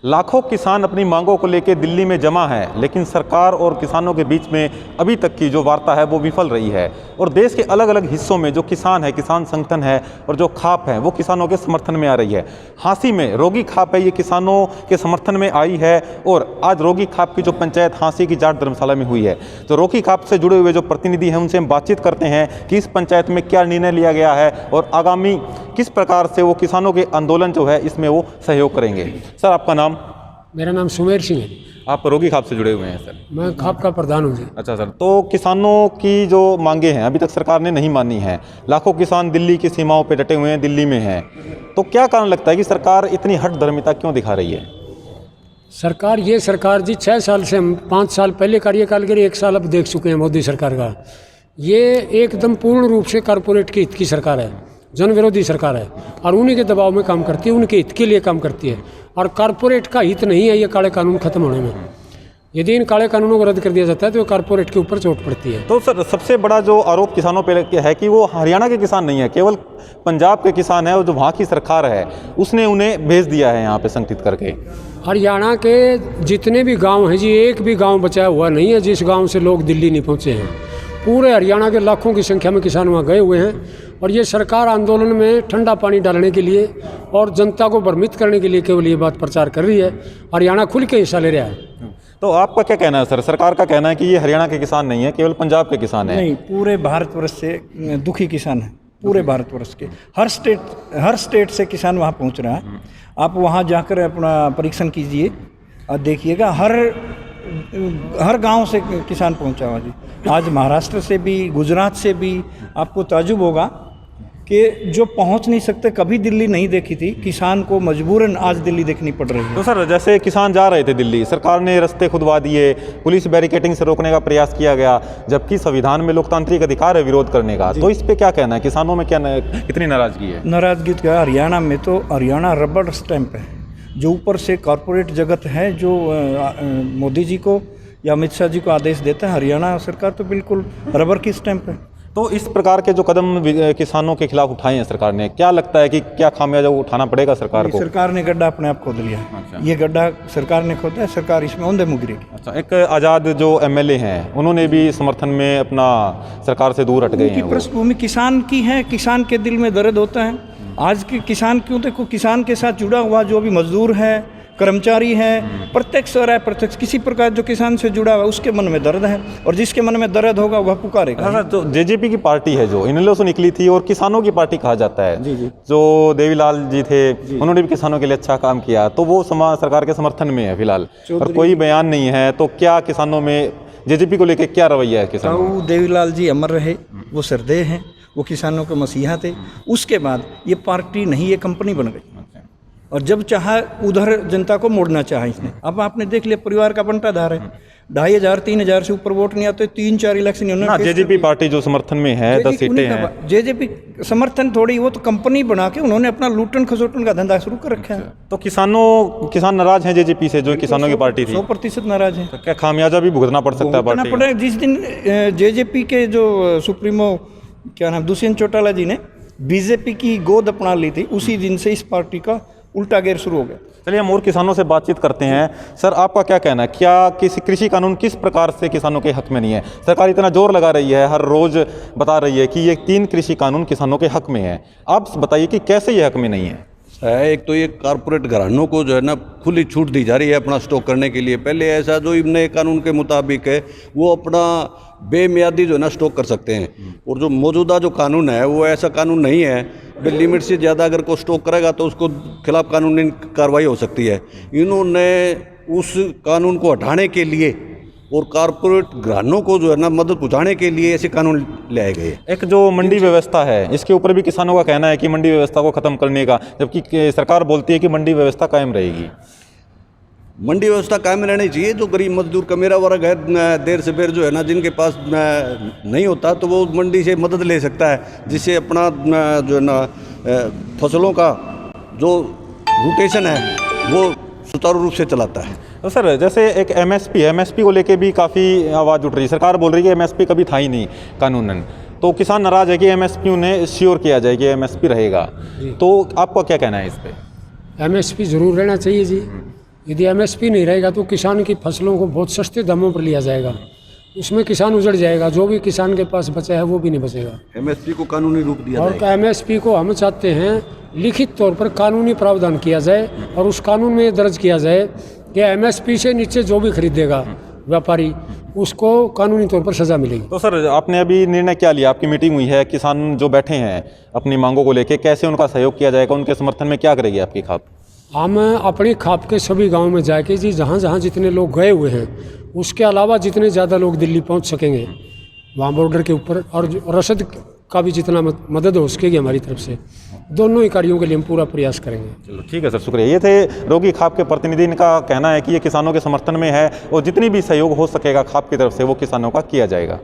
लाखों किसान अपनी मांगों को लेकर दिल्ली में जमा हैं, लेकिन सरकार और किसानों के बीच में अभी तक की जो वार्ता है वो विफल रही है। और देश के अलग अलग हिस्सों में जो किसान है, किसान संगठन है और जो खाप है वो किसानों के समर्थन में आ रही है। हांसी में रोगी खाप है, ये किसानों के समर्थन में आई है। और आज रोगी खाप की जो पंचायत हांसी की जाट धर्मशाला में हुई है, तो रोगी खाप से जुड़े हुए जो प्रतिनिधि हैं उनसे हम बातचीत करते हैं कि इस पंचायत में क्या निर्णय लिया गया है और आगामी किस प्रकार से वो किसानों के आंदोलन जो है इसमें वो सहयोग करेंगे। सर, आपका नाम? मेरा नाम सुमेर सिंह है। आप रोगी खाप से जुड़े हुए हैं सर? मैं खाप का प्रधान हूँ जी। अच्छा सर, तो किसानों की जो मांगे हैं अभी तक सरकार ने नहीं मानी हैं। लाखों किसान दिल्ली की सीमाओं पे डटे हुए हैं, दिल्ली में हैं। तो क्या कारण लगता है कि सरकार इतनी हठधर्मिता क्यों दिखा रही है? सरकार जी 6 साल से, हम 5 साल पहले कार्यकाल के 1 साल अब देख चुके हैं मोदी सरकार का। ये एकदम पूर्ण रूप से कारपोरेट के हित की सरकार है, जन विरोधी सरकार है और उन्हीं के दबाव में काम करती है, उनके हित के लिए काम करती है। और कारपोरेट का हित नहीं है ये काले कानून खत्म होने में। यदि इन काले कानूनों को रद्द कर दिया जाता है तो कारपोरेट के ऊपर चोट पड़ती है। तो सर, सबसे बड़ा जो आरोप किसानों पे है कि वो हरियाणा के किसान नहीं है, केवल पंजाब के किसान है और जो वहाँ की सरकार है उसने उन्हें भेज दिया है यहाँ पे संगठित करके। हरियाणा के जितने भी गांव हैं जी, एक भी गांव बचा हुआ नहीं है जिस गांव से लोग दिल्ली नहीं पहुँचे हैं। पूरे हरियाणा के लाखों की संख्या में किसान वहाँ गए हुए हैं। और ये सरकार आंदोलन में ठंडा पानी डालने के लिए और जनता को भ्रमित करने के लिए केवल ये बात प्रचार कर रही है। हरियाणा खुल के हिस्सा ले रहा है। तो आपका क्या कहना है सर? सरकार का कहना है कि ये हरियाणा के किसान नहीं है, केवल पंजाब के किसान हैं। नहीं, पूरे भारतवर्ष से दुखी किसान है। पूरे भारतवर्ष के हर स्टेट से किसान वहाँ पहुँच रहा है। आप वहाँ जाकर अपना परीक्षण कीजिए और देखिएगा, हर गांव से किसान पहुंचा हुआ जी। आज महाराष्ट्र से भी, गुजरात से भी आपको ताजुब होगा कि जो पहुंच नहीं सकते, कभी दिल्ली नहीं देखी थी, किसान को मजबूरन आज दिल्ली देखनी पड़ रही है। तो सर, जैसे किसान जा रहे थे दिल्ली, सरकार ने रास्ते खुदवा दिए, पुलिस बैरिकेडिंग से रोकने का प्रयास किया गया, जबकि संविधान में लोकतांत्रिक अधिकार है विरोध करने का। तो इस पे क्या कहना है? किसानों में कितनी नाराजगी है? नाराजगी क्या, हरियाणा में तो हरियाणा रबड़ स्टैंप है। जो ऊपर से कॉरपोरेट जगत है जो मोदी जी को या अमित शाह जी को आदेश देता है, हरियाणा सरकार तो बिल्कुल रबर की स्टैंप है। तो इस प्रकार के जो कदम किसानों के खिलाफ उठाए हैं सरकार ने, क्या लगता है कि क्या खामियाजा उठाना पड़ेगा सरकार को? सरकार ने गड्ढा अपने आप खोद लिया है। अच्छा। ये गड्ढा सरकार ने खोदा है, सरकार इसमें औंधे मुँह गिरेगी। अच्छा, एक आज़ाद जो एमएलए हैं उन्होंने भी समर्थन में अपना सरकार से दूर हट गए हैं। पृष्ठभूमि किसान की है, किसान के दिल में दर्द होता है। आज के किसान क्यों, देखो किसान के साथ जुड़ा हुआ जो भी मजदूर है, कर्मचारी है, प्रत्यक्ष और अप्रत्यक्ष किसी प्रकार जो किसान से जुड़ा हुआ उसके मन में दर्द है, और जिसके मन में दर्द होगा वह पुकारेगा। तो जेजेपी की पार्टी है जो इनेलो से निकली थी और किसानों की पार्टी कहा जाता है, जी जी, जो देवीलाल जी थे उन्होंने भी किसानों के लिए अच्छा काम किया, तो वो सरकार के समर्थन में है फिलहाल और कोई बयान नहीं है। तो क्या किसानों में जेजेपी को लेकर क्या रवैया है किसानों? देवीलाल जी अमर रहे, वो सरदेह हैं, वो किसानों के मसीहा थे। उसके बाद ये पार्टी नहीं, ये कंपनी बन गई और जब चाहा उधर जनता को मोड़ना चाहा इसने। अब आपने देख लिया, परिवार का बंटाधार है। 2500-3000 से ऊपर वोट नहीं आते, 3-4 इलेक्शन जेजेपी पार्टी जो समर्थन में है, 10 सीटें हैं। जेजेपी समर्थन थोड़ी, वो तो कंपनी बना के उन्होंने अपना लूटन खसोटन का धंधा शुरू कर रखा है। तो किसान नाराज हैं जेजेपी से, जो किसानों की पार्टी थी? 100% नाराज है। तो क्या खामियाजा भी भुगतना पड़ सकता है पार्टी को? जिस दिन जेजेपी के जो सुप्रीमो क्या नाम दुष्यंत चौटाला जी ने बीजेपी की गोद अपना ली थी, उसी दिन से इस पार्टी का उल्टा गेर शुरू हो गया। चलिए हम और किसानों से बातचीत करते हैं। सर, आपका क्या कहना है, क्या किसी कृषि कानून किस प्रकार से किसानों के हक में नहीं है? सरकार इतना जोर लगा रही है, हर रोज बता रही है कि ये 3 कृषि कानून किसानों के हक में है। आप बताइए कि कैसे ये हक में नहीं है? एक तो ये कारपोरेट घरानों को जो है ना खुली छूट दी जा रही है अपना स्टॉक करने के लिए। पहले ऐसा जो नए कानून के मुताबिक है वो अपना बेमियादी जो है ना स्टॉक कर सकते हैं, और जो मौजूदा जो कानून है वो ऐसा कानून नहीं है। लिमिट से ज़्यादा अगर कोई स्टॉक करेगा तो उसको खिलाफ कानूनी कार्रवाई हो सकती है। इन्होंने उस कानून को हटाने के लिए और कारपोरेट घरानों को जो है ना मदद पहुँचाने के लिए ऐसे कानून लाए गए। एक जो मंडी व्यवस्था है, इसके ऊपर भी किसानों का कहना है कि मंडी व्यवस्था को ख़त्म करने का, जबकि सरकार बोलती है कि मंडी व्यवस्था कायम रहेगी। मंडी व्यवस्था कायम रहनी चाहिए। जो गरीब मजदूर का मेरा वर्ग है, देर से बेर जो है ना जिनके पास नहीं होता, तो वो मंडी से मदद ले सकता है, जिससे अपना जो है ना फसलों का जो रोटेशन है वो सुचारू रूप से चलाता है। तो सर, जैसे एक एमएसपी को लेके भी काफ़ी आवाज़ उठ रही है। सरकार बोल रही है कि एमएसपी कभी था ही नहीं कानूनन, तो किसान नाराज़ है कि एमएसपी उन्हें श्योर किया जाए कि एमएसपी रहेगा। तो आपका क्या कहना है इस पर? एमएसपी ज़रूर रहना चाहिए जी। यदि एमएसपी नहीं रहेगा तो किसान की फसलों को बहुत सस्ते दामों पर लिया जाएगा, उसमें किसान उजड़ जाएगा, जो भी किसान के पास बचा है वो भी नहीं बचेगा। एमएसपी को कानूनी रूप दिया और एमएसपी को हम चाहते हैं लिखित तौर पर कानूनी प्रावधान किया जाए और उस कानून में दर्ज किया जाए कि एमएसपी से नीचे जो भी खरीदेगा व्यापारी, उसको कानूनी तौर पर सज़ा मिलेगी। तो सर, आपने अभी निर्णय क्या लिया? आपकी मीटिंग हुई है, किसान जो बैठे हैं अपनी मांगों को लेके, कैसे उनका सहयोग किया जाएगा? उनके समर्थन में क्या करेगी आपकी खाप? हम अपनी खाप के सभी गांव में जाके जी जहाँ जहाँ जितने लोग गए हुए हैं, उसके अलावा जितने ज़्यादा लोग दिल्ली पहुँच सकेंगे वहाँ बॉर्डर के ऊपर, और रसद का भी जितना मदद हो सकेगी हमारी तरफ से, दोनों ही कार्यों के लिए हम पूरा प्रयास करेंगे। चलो ठीक है सर, शुक्रिया। ये थे रोगी खाप के प्रतिनिधि। इनका कहना है कि ये किसानों के समर्थन में है और जितनी भी सहयोग हो सकेगा खाप की तरफ से वो किसानों का किया जाएगा।